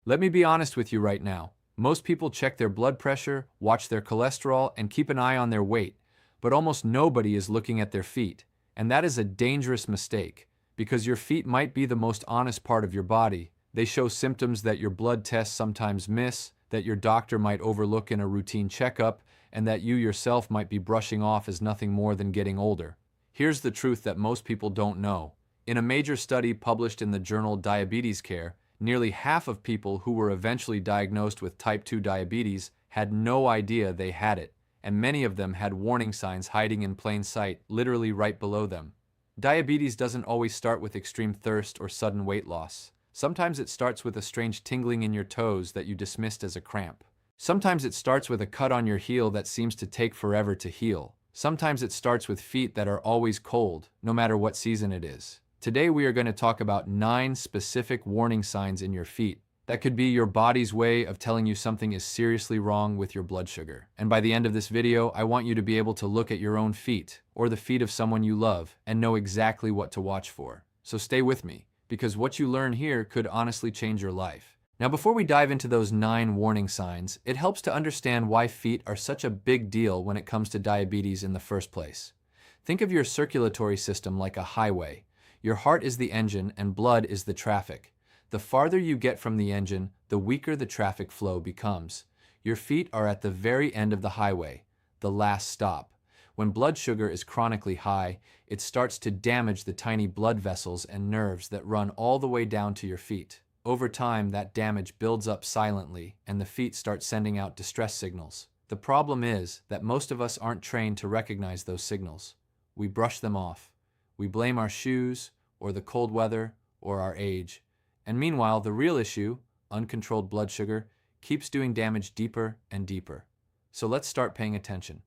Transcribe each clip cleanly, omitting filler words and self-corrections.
Let me be honest with you right now. Most people check their blood pressure, watch their cholesterol, and keep an eye on their weight, but almost nobody is looking at their feet. And that is a dangerous mistake, because your feet might be the most honest part of your body. They show symptoms that your blood tests sometimes miss, that your doctor might overlook in a routine checkup, and that you yourself might be brushing off as nothing more than getting older. Here's the truth that most people don't know. In a major study published in the journal Diabetes Care, nearly half of people who were eventually diagnosed with type 2 diabetes had no idea they had it, and many of them had warning signs hiding in plain sight, literally right below them. Diabetes doesn't always start with extreme thirst or sudden weight loss. Sometimes it starts with a strange tingling in your toes that you dismissed as a cramp. Sometimes it starts with a cut on your heel that seems to take forever to heal. Sometimes it starts with feet that are always cold, no matter what season it is. Today we are going to talk about 9 specific warning signs in your feet that could be your body's way of telling you something is seriously wrong with your blood sugar. And by the end of this video, I want you to be able to look at your own feet or the feet of someone you love and know exactly what to watch for. So stay with me, because what you learn here could honestly change your life. Now, before we dive into those 9 warning signs, it helps to understand why feet are such a big deal when it comes to diabetes in the first place. Think of your circulatory system like a highway. Your heart is the engine and blood is the traffic. The farther you get from the engine, the weaker the traffic flow becomes. Your feet are at the very end of the highway, the last stop. When blood sugar is chronically high, it starts to damage the tiny blood vessels and nerves that run all the way down to your feet. Over time, that damage builds up silently, and the feet start sending out distress signals. The problem is that most of us aren't trained to recognize those signals. We brush them off. We blame our shoes, or the cold weather, or our age. And meanwhile, the real issue, uncontrolled blood sugar, keeps doing damage deeper and deeper. So let's start paying attention.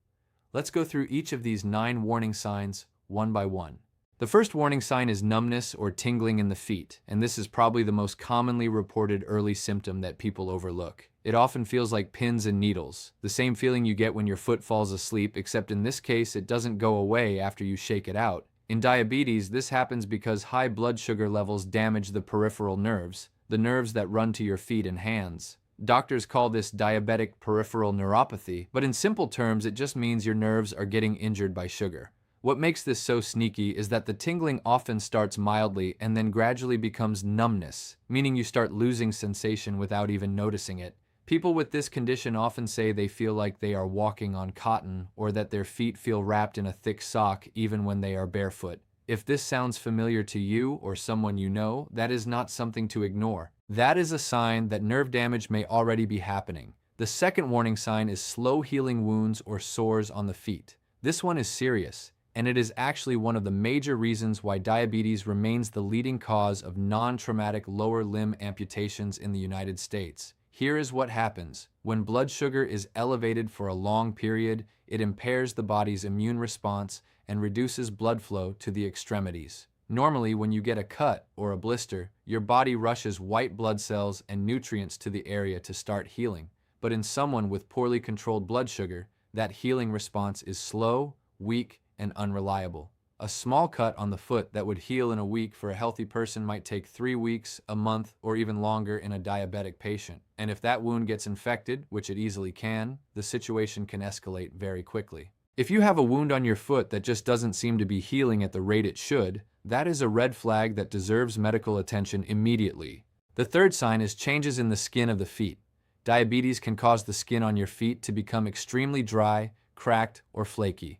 Let's go through each of these 9 warning signs one by one. The first warning sign is numbness or tingling in the feet, and this is probably the most commonly reported early symptom that people overlook. It often feels like pins and needles, the same feeling you get when your foot falls asleep, except in this case it doesn't go away after you shake it out. In diabetes, this happens because high blood sugar levels damage the peripheral nerves, the nerves that run to your feet and hands. Doctors call this diabetic peripheral neuropathy, but in simple terms, it just means your nerves are getting injured by sugar. What makes this so sneaky is that the tingling often starts mildly and then gradually becomes numbness, meaning you start losing sensation without even noticing it. People with this condition often say they feel like they are walking on cotton or that their feet feel wrapped in a thick sock even when they are barefoot. If this sounds familiar to you or someone you know, that is not something to ignore. That is a sign that nerve damage may already be happening. The second warning sign is slow healing wounds or sores on the feet. This one is serious, and it is actually one of the major reasons why diabetes remains the leading cause of non-traumatic lower limb amputations in the United States. Here is what happens. When blood sugar is elevated for a long period, it impairs the body's immune response and reduces blood flow to the extremities. Normally, when you get a cut or a blister, your body rushes white blood cells and nutrients to the area to start healing. But in someone with poorly controlled blood sugar, that healing response is slow, weak, and unreliable. A small cut on the foot that would heal in a week for a healthy person might take 3 weeks, a month, or even longer in a diabetic patient. And if that wound gets infected, which it easily can, the situation can escalate very quickly. If you have a wound on your foot that just doesn't seem to be healing at the rate it should, that is a red flag that deserves medical attention immediately. The third sign is changes in the skin of the feet. Diabetes can cause the skin on your feet to become extremely dry, cracked, or flaky.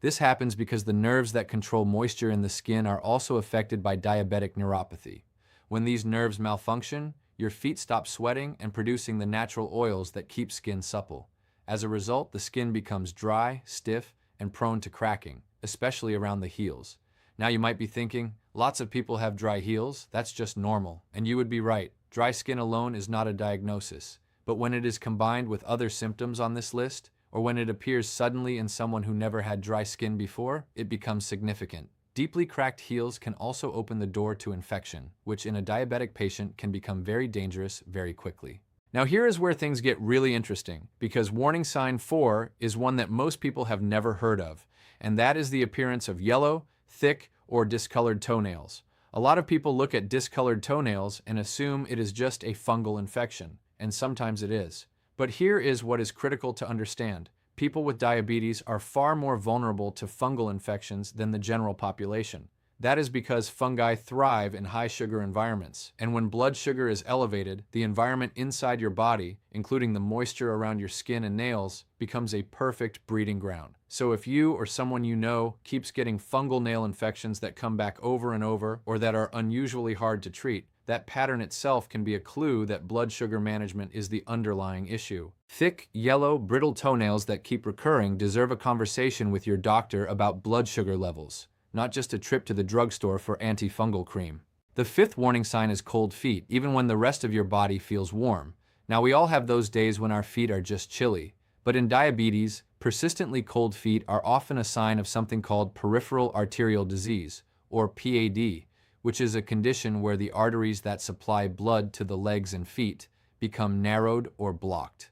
This happens because the nerves that control moisture in the skin are also affected by diabetic neuropathy. When these nerves malfunction, your feet stop sweating and producing the natural oils that keep skin supple. As a result, the skin becomes dry, stiff, and prone to cracking, especially around the heels. Now you might be thinking, lots of people have dry heels, that's just normal. And you would be right, dry skin alone is not a diagnosis. But when it is combined with other symptoms on this list, or when it appears suddenly in someone who never had dry skin before, it becomes significant. Deeply cracked heels can also open the door to infection, which in a diabetic patient can become very dangerous very quickly. Now here is where things get really interesting, because warning sign 4 is one that most people have never heard of, and that is the appearance of yellow, thick, or discolored toenails. A lot of people look at discolored toenails and assume it is just a fungal infection, and sometimes it is. But here is what is critical to understand. People with diabetes are far more vulnerable to fungal infections than the general population. That is because fungi thrive in high-sugar environments, and when blood sugar is elevated, the environment inside your body, including the moisture around your skin and nails, becomes a perfect breeding ground. So if you or someone you know keeps getting fungal nail infections that come back over and over, or that are unusually hard to treat, that pattern itself can be a clue that blood sugar management is the underlying issue. Thick, yellow, brittle toenails that keep recurring deserve a conversation with your doctor about blood sugar levels, not just a trip to the drugstore for antifungal cream. The fifth warning sign is cold feet, even when the rest of your body feels warm. Now, we all have those days when our feet are just chilly, but in diabetes, persistently cold feet are often a sign of something called peripheral arterial disease, or PAD, which is a condition where the arteries that supply blood to the legs and feet become narrowed or blocked.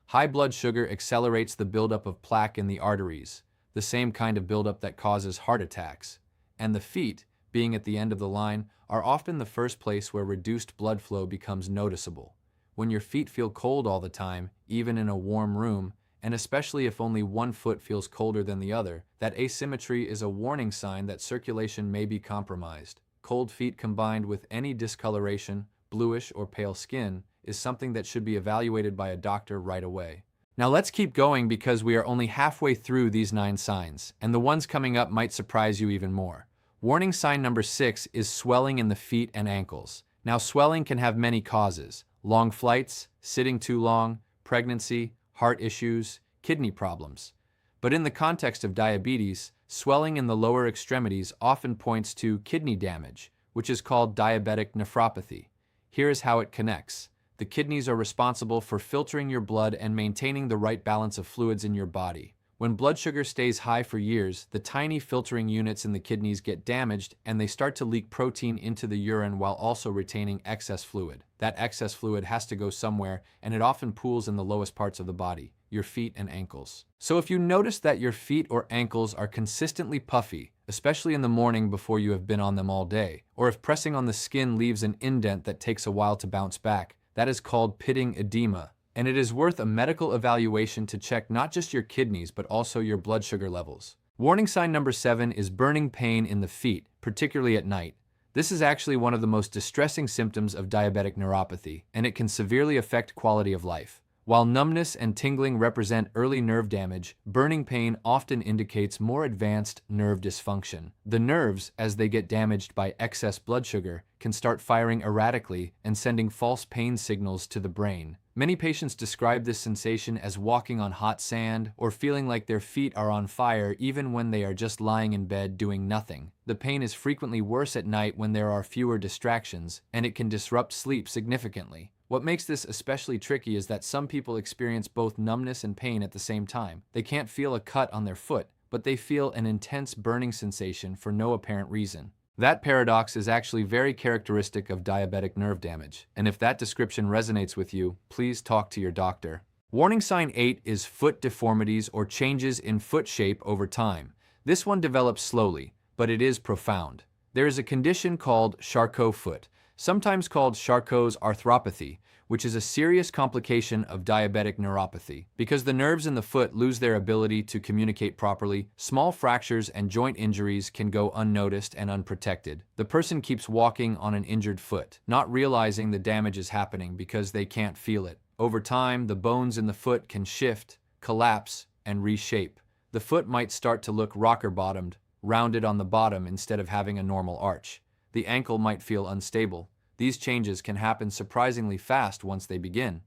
High blood sugar accelerates the buildup of plaque in the arteries, the same kind of buildup that causes heart attacks, and the feet, being at the end of the line, are often the first place where reduced blood flow becomes noticeable. When your feet feel cold all the time, even in a warm room, and especially if only one foot feels colder than the other, that asymmetry is a warning sign that circulation may be compromised. Cold feet combined with any discoloration, bluish or pale skin, is something that should be evaluated by a doctor right away. Now let's keep going because we are only halfway through these 9 signs, and the ones coming up might surprise you even more. Warning sign number 6 is swelling in the feet and ankles. Now, swelling can have many causes: long flights, sitting too long, pregnancy, heart issues, kidney problems. But in the context of diabetes, swelling in the lower extremities often points to kidney damage, which is called diabetic nephropathy. Here is how it connects. The kidneys are responsible for filtering your blood and maintaining the right balance of fluids in your body. When blood sugar stays high for years, the tiny filtering units in the kidneys get damaged and they start to leak protein into the urine while also retaining excess fluid. That excess fluid has to go somewhere, and it often pools in the lowest parts of the body, your feet and ankles. So if you notice that your feet or ankles are consistently puffy, especially in the morning before you have been on them all day, or if pressing on the skin leaves an indent that takes a while to bounce back, that is called pitting edema, and it is worth a medical evaluation to check not just your kidneys but also your blood sugar levels. Warning sign number 7 is burning pain in the feet, particularly at night. This is actually one of the most distressing symptoms of diabetic neuropathy, and it can severely affect quality of life. While numbness and tingling represent early nerve damage, burning pain often indicates more advanced nerve dysfunction. The nerves, as they get damaged by excess blood sugar, can start firing erratically and sending false pain signals to the brain. Many patients describe this sensation as walking on hot sand or feeling like their feet are on fire even when they are just lying in bed doing nothing. The pain is frequently worse at night when there are fewer distractions, and it can disrupt sleep significantly. What makes this especially tricky is that some people experience both numbness and pain at the same time. They can't feel a cut on their foot, but they feel an intense burning sensation for no apparent reason. That paradox is actually very characteristic of diabetic nerve damage, and if that description resonates with you, please talk to your doctor. Warning sign 8 is foot deformities or changes in foot shape over time. This one develops slowly, but it is profound. There is a condition called Charcot foot, sometimes called Charcot's arthropathy, which is a serious complication of diabetic neuropathy. Because the nerves in the foot lose their ability to communicate properly, small fractures and joint injuries can go unnoticed and unprotected. The person keeps walking on an injured foot, not realizing the damage is happening because they can't feel it. Over time, the bones in the foot can shift, collapse, and reshape. The foot might start to look rocker-bottomed, rounded on the bottom instead of having a normal arch. The ankle might feel unstable. These changes can happen surprisingly fast once they begin.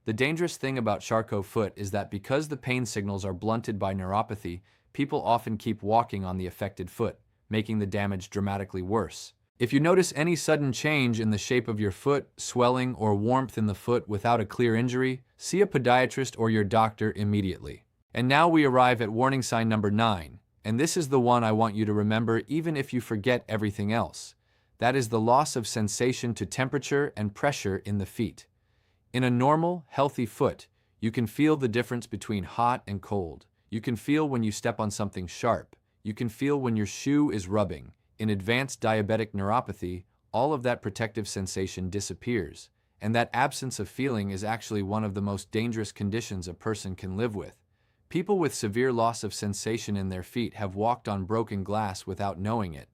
The dangerous thing about Charcot foot is that because the pain signals are blunted by neuropathy, people often keep walking on the affected foot, making the damage dramatically worse. If you notice any sudden change in the shape of your foot, swelling, or warmth in the foot without a clear injury, see a podiatrist or your doctor immediately. And now we arrive at warning sign number 9, and this is the one I want you to remember even if you forget everything else. That is the loss of sensation to temperature and pressure in the feet. In a normal, healthy foot, you can feel the difference between hot and cold. You can feel when you step on something sharp. You can feel when your shoe is rubbing. In advanced diabetic neuropathy, all of that protective sensation disappears, and that absence of feeling is actually one of the most dangerous conditions a person can live with. People with severe loss of sensation in their feet have walked on broken glass without knowing it.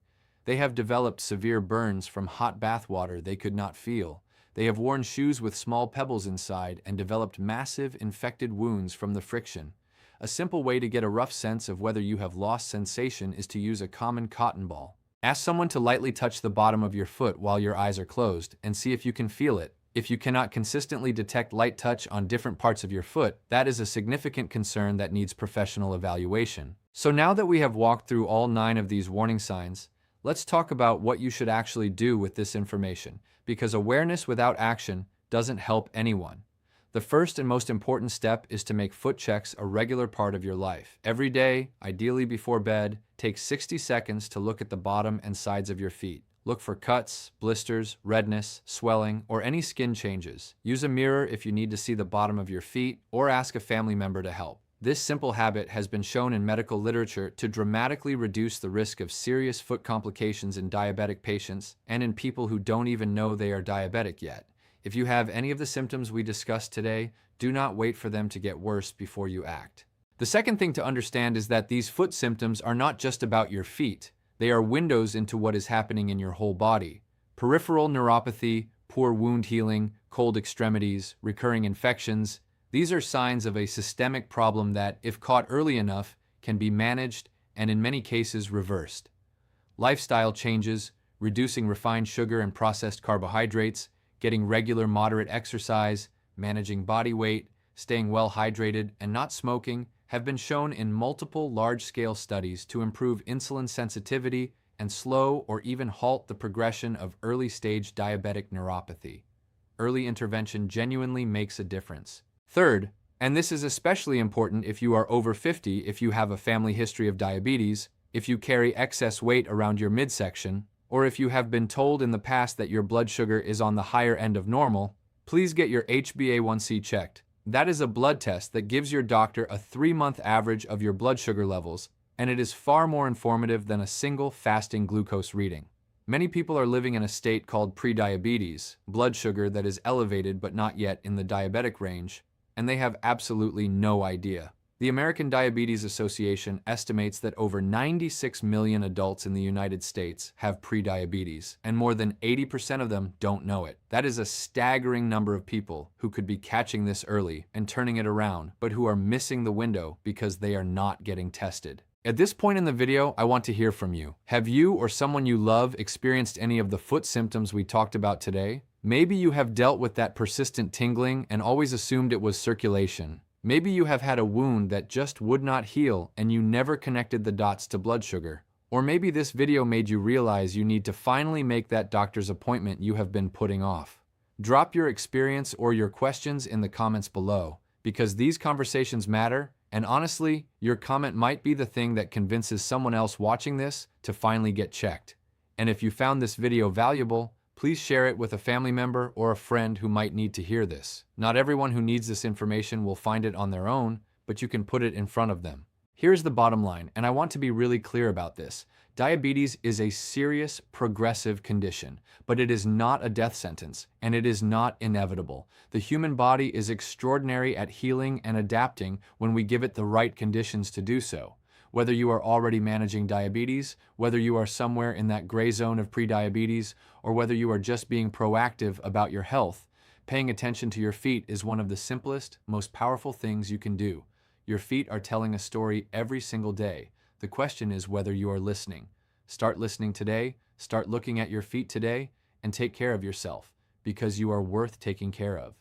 They have developed severe burns from hot bath water they could not feel. They have worn shoes with small pebbles inside and developed massive infected wounds from the friction. A simple way to get a rough sense of whether you have lost sensation is to use a common cotton ball. Ask someone to lightly touch the bottom of your foot while your eyes are closed and see if you can feel it. If you cannot consistently detect light touch on different parts of your foot, that is a significant concern that needs professional evaluation. So now that we have walked through all 9 of these warning signs, let's talk about what you should actually do with this information, because awareness without action doesn't help anyone. The first and most important step is to make foot checks a regular part of your life. Every day, ideally before bed, take 60 seconds to look at the bottom and sides of your feet. Look for cuts, blisters, redness, swelling, or any skin changes. Use a mirror if you need to see the bottom of your feet, or ask a family member to help. This simple habit has been shown in medical literature to dramatically reduce the risk of serious foot complications in diabetic patients and in people who don't even know they are diabetic yet. If you have any of the symptoms we discussed today, do not wait for them to get worse before you act. The second thing to understand is that these foot symptoms are not just about your feet. They are windows into what is happening in your whole body. Peripheral neuropathy, poor wound healing, cold extremities, recurring infections, these are signs of a systemic problem that, if caught early enough, can be managed and in many cases reversed. Lifestyle changes, reducing refined sugar and processed carbohydrates, getting regular moderate exercise, managing body weight, staying well hydrated, and not smoking have been shown in multiple large-scale studies to improve insulin sensitivity and slow or even halt the progression of early-stage diabetic neuropathy. Early intervention genuinely makes a difference. Third, and this is especially important if you are over 50, if you have a family history of diabetes, if you carry excess weight around your midsection, or if you have been told in the past that your blood sugar is on the higher end of normal, please get your HbA1c checked. That is a blood test that gives your doctor a 3-month average of your blood sugar levels, and it is far more informative than a single fasting glucose reading. Many people are living in a state called prediabetes, blood sugar that is elevated but not yet in the diabetic range, and they have absolutely no idea. The American Diabetes Association estimates that over 96 million adults in the United States have prediabetes, and more than 80% of them don't know it. That is a staggering number of people who could be catching this early and turning it around, but who are missing the window because they are not getting tested. At this point in the video, I want to hear from you. Have you or someone you love experienced any of the foot symptoms we talked about today? Maybe you have dealt with that persistent tingling and always assumed it was circulation. Maybe you have had a wound that just would not heal and you never connected the dots to blood sugar. Or maybe this video made you realize you need to finally make that doctor's appointment you have been putting off. Drop your experience or your questions in the comments below, because these conversations matter, and honestly, your comment might be the thing that convinces someone else watching this to finally get checked. And if you found this video valuable, please share it with a family member or a friend who might need to hear this. Not everyone who needs this information will find it on their own, but you can put it in front of them. Here's the bottom line, and I want to be really clear about this. Diabetes is a serious, progressive condition, but it is not a death sentence, and it is not inevitable. The human body is extraordinary at healing and adapting when we give it the right conditions to do so. Whether you are already managing diabetes, whether you are somewhere in that gray zone of prediabetes, or whether you are just being proactive about your health, paying attention to your feet is one of the simplest, most powerful things you can do. Your feet are telling a story every single day. The question is whether you are listening. Start listening today, start looking at your feet today, and take care of yourself, because you are worth taking care of.